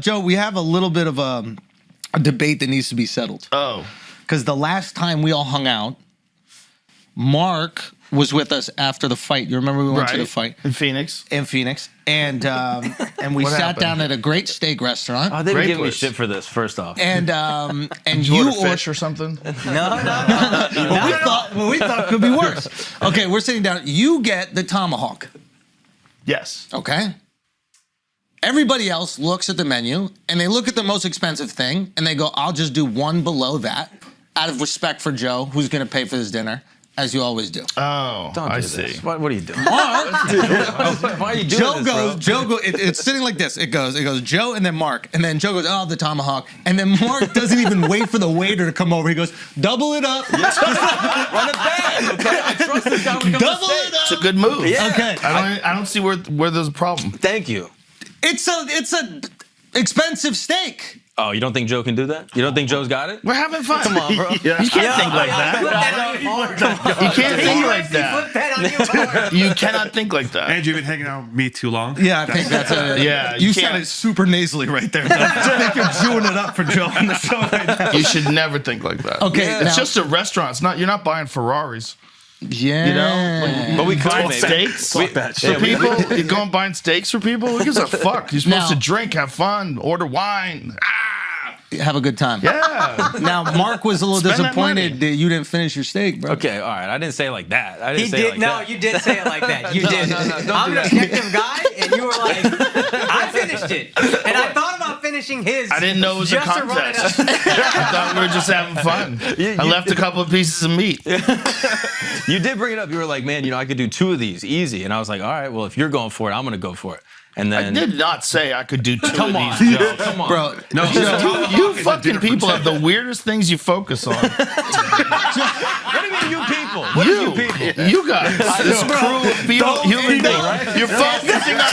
Joe, we have a little bit of a debate that needs to be settled. Oh. Because the last time we all hung out, Mark was with us after the fight. You remember we went to the fight? In Phoenix. And we sat down at a great steak restaurant. Oh, they were giving me shit for this, first off. And you ordered fish or something? No. What we thought could be worse. Okay, we're sitting down. You get the tomahawk. Yes. Okay. Everybody else looks at the menu and they look at the most expensive thing and they go, I'll just do one below that out of respect for Joe, who's going to pay for this dinner, as you always do. Oh, I see. This. What are you doing? Mark, why are you doing Joe goes, it's sitting like this. It goes Joe and then Mark. And then Joe goes, oh, the tomahawk. And then Mark doesn't even wait for the waiter to come over. He goes, double it up. Run it back, okay? I trust this guy when it comes to steak. It's a good move. Yeah. Okay. I don't see where there's a problem. Thank you. It's a expensive steak. Oh, you don't think Joe can do that? You don't think Joe's got it? We're having fun. Come on, bro. Yeah. You can't think like that. You can't think like that. You cannot think like that. Andrew, you've been hanging out with me too long. Yeah, I think that's a... Yeah, you said it super nasally right there. I think you're chewing it up for Joe on the show right now. You should never think like that. Okay, It's just a restaurant. It's not. You're not buying Ferraris. Yeah. You know? But we could steaks Fuck that for shit. people. You going buying steaks for people? Who gives a fuck? You're supposed to drink, have fun, order wine. Have a good time. Yeah. Now, Mark was a little Spend that disappointed money. that you didn't finish your steak, bro. Okay, all right. I didn't say it like that. I didn't He say did. it like No, that. you did say it like that. You did. don't I'm do an that. objective guy, and you were like, I finished it. And I thought about finishing his. I didn't know it was a just to run it contest. up. I thought we were just having fun. I left a couple of pieces of meat. You did bring it up. You were like, man, I could do 2 of these easy. And I was like, all right, well, if you're going for it, I'm going to go for it. And I then did not say I could do 2 Come of on, these. Joe. Come on. Bro, No, You fucking people have the weirdest things you focus on. What do you mean, you people? What are you people? You guys, this crew of people, human beings. You're focusing on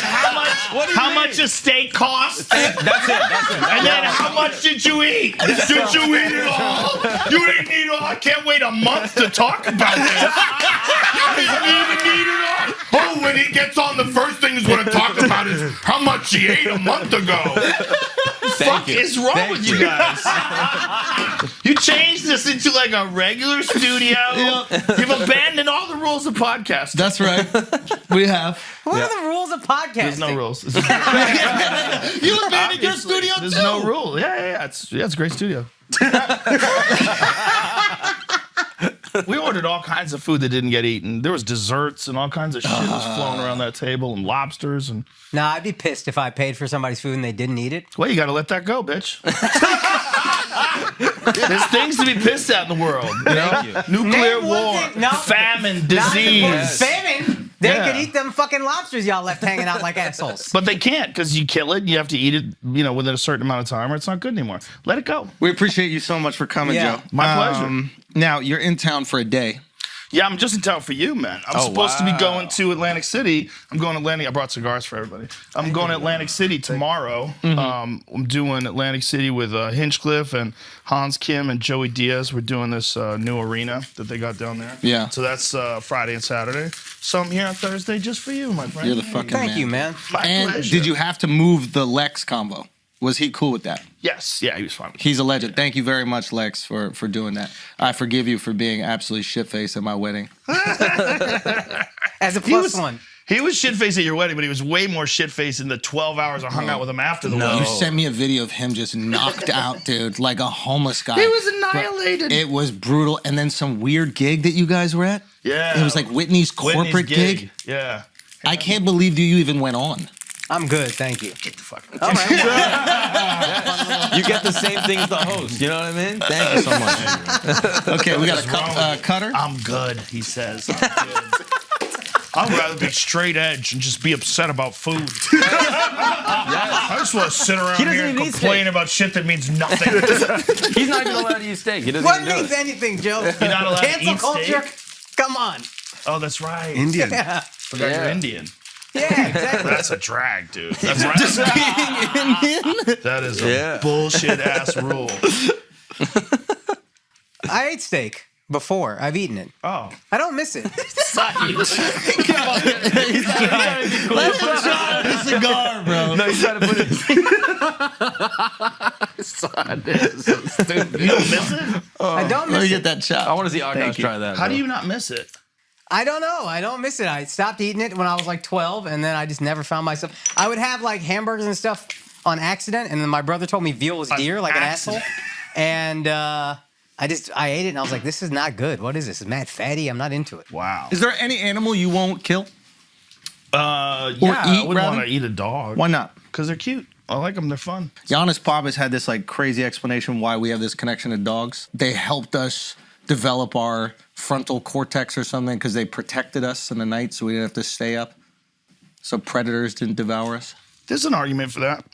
how much a steak costs, That's it. and then how much did you eat? Did you eat it all? You didn't eat it all. I can't wait a month to talk about this. You didn't even eat it all. Oh, when he gets on, the first thing he's going to talk about is how much he ate a month ago. Fuck is wrong with you guys? You changed this into like a regular studio. You've abandoned all the rules of podcasting. that's right. We have. What are the rules of podcasting? There's no rules. You abandoned your studio too. There's no rule. Yeah. It's a great studio. We ordered all kinds of food that didn't get eaten. There was desserts and all kinds of shit was flowing around that table and lobsters and. Nah, I'd be pissed if I paid for somebody's food and they didn't eat it. Well, you got to let that go, bitch. There's things to be pissed at in the world. You know? Nuclear Name one war, thing- no. famine, Not disease. famine. They Yeah. could eat them fucking lobsters y'all left hanging out like assholes. But they can't because you kill it. And you have to eat it, within a certain amount of time, or it's not good anymore. Let it go. We appreciate you so much for coming, Yeah. Joe. My pleasure. Now, you're in town for a day. Yeah, I'm just in town for you, man. I'm supposed to be going to Atlantic City. I'm going to Atlantic. I brought cigars for everybody. I'm going to Atlantic City tomorrow. I'm doing Atlantic City with Hinchcliffe and Hans Kim and Joey Diaz. We're doing this new arena that they got down there. Yeah. So that's Friday and Saturday. So I'm here on Thursday just for you, my friend. You're the fucking Thank man. you, man. My And pleasure. did you have to move the Lex combo? Was he cool with that? Yes. Yeah, he was fine. He's a legend. Thank you very much, Lex, for doing that. I forgive you for being absolutely shit-faced at my wedding. As a plus one. He was shit-faced at your wedding, but he was way more shit-faced in the 12 hours I hung out with him after the You wedding. sent me a video of him just knocked out, dude, like a homeless guy. He was annihilated. It was brutal. And then some weird gig that you guys were at. Yeah. It was like Whitney's corporate gig. Yeah. I can't believe you even went on. I'm good, thank you. Get the fuck out. All right. You get the same thing as the host. You know what I mean? Thank you so much. Okay, we got What's wrong a with cutter. I'm good, he says. I'm good. I'd rather be straight edge and just be upset about food. I just want to sit around He doesn't here and even eat complain steak. about shit that means nothing. He's not even allowed to eat steak. He doesn't What even do means it. anything, Joe? You're not allowed to Cancel eat culture? steak? Come on. Oh, that's right. Indian. Yeah. Forgot you're Indian. Yeah, exactly. That's a drag, dude. That's right. That is a bullshit ass rule. I ate steak. before. I've eaten it. Oh. I don't miss it. Let him try the cigar, bro. No, you gotta put it. You don't miss it? I don't Let me miss get it. that shot. I want to see Akash try that. How bro. do you not miss it? I don't know. I don't miss it. I stopped eating it when I was like 12, and then I just never found myself. I would have like hamburgers and stuff on accident, and then my brother told me veal was deer, like an asshole. And I ate it, and I was like, this is not good. What is this? It's mad fatty. I'm not into it. Wow. Is there any animal you won't kill? Yeah, eat, I wouldn't rather? want to eat a dog. Why not? Because they're cute. I like them. They're fun. Giannis Papas had this like crazy explanation why we have this connection to dogs. They helped us develop our frontal cortex or something because they protected us in the night so we didn't have to stay up. So predators didn't devour us. There's an argument for that.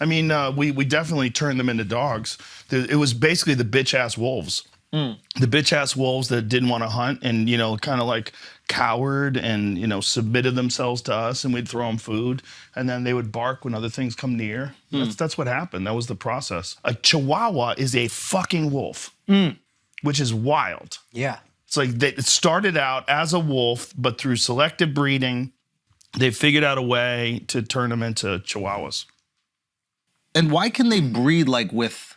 I mean, we definitely turned them into dogs. It was basically the bitch-ass wolves. The bitch-ass wolves that didn't want to hunt and, you know, kind of like cowered and, you know, submitted themselves to us, and we'd throw them food, and then they would bark when other things come near. That's what happened. That was the process. A Chihuahua is a fucking wolf, which is wild. Yeah. It's like it started out as a wolf, but through selective breeding, they figured out a way to turn them into Chihuahuas. And why can they breed like with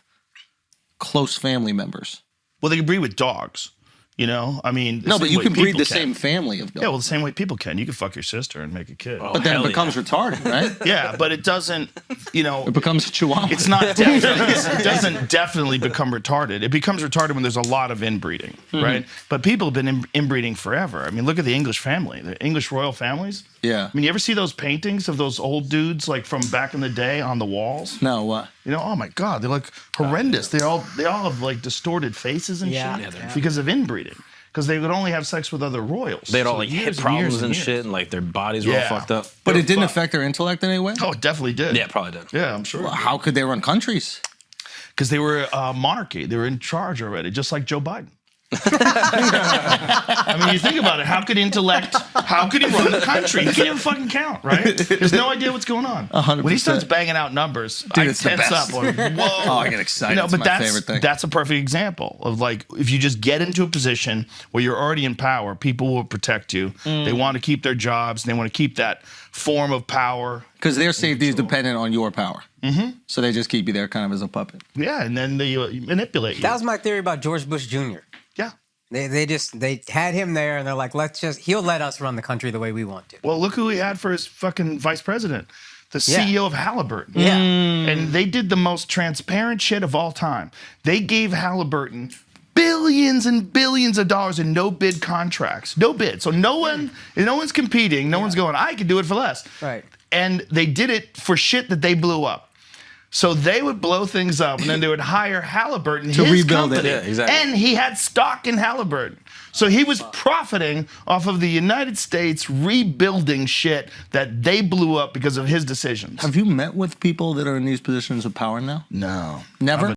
close family members? Well, they can breed with dogs, you know? I mean, No, but you can breed people the same family of dogs. Yeah, well, the same way people can. You can fuck your sister and make a kid. But then it becomes retarded, right? Yeah, but it doesn't, you know, It becomes a chihuahua. it's not definitely, it doesn't definitely become retarded. It becomes retarded when there's a lot of inbreeding, right? But people have been inbreeding forever. I mean, look at the English family, the English royal families. Yeah. I mean, you ever see those paintings of those old dudes like from back in the day on the walls? No, what? You know, oh my God, they're like horrendous. They all have like distorted faces and Yeah. shit Yeah, because of inbreeding. Because they would only have sex with other royals. They had all So like years hip and problems years and years. shit, and like their bodies were all Yeah. fucked up. But They it didn't were affect their intellect in any way? Oh, it definitely did. Yeah, probably did. Yeah, I'm sure. Well, how could they run countries? Because they were a monarchy. They were in charge already, just like Joe Biden. I mean, you think about it. How could he run the country? He can't even fucking count, right? There's no idea what's going on. 100%. When he starts banging out numbers, I it's the tense best. up. Like, whoa. Oh, I get excited. You know, It's but my favorite thing. that's a perfect example of like, if you just get into a position where you're already in power, people will protect you. They want to keep their jobs. And they want to keep that form of power. Because their safety is dependent on your power. So they just keep you there kind of as a puppet. Yeah, and then they manipulate you. That was my theory about George Bush Jr. Yeah. They had him there, and they're like, he'll let us run the country the way we want to. Well, look who he had for his fucking vice president, the Yeah. CEO of Halliburton. Yeah. And they did the most transparent shit of all time. They gave Halliburton billions and billions of dollars in no bid contracts. No bid. So no one's competing. No one's going, I could do it for less. Right. And they did it for shit that they blew up. So they would blow things up, and then they would hire Halliburton, To his rebuild it. company, Yeah, exactly. and he had stock in Halliburton. So he was profiting off of the United States rebuilding shit that they blew up because of his decisions. Have you met with people that are in these positions of power now? No. Never?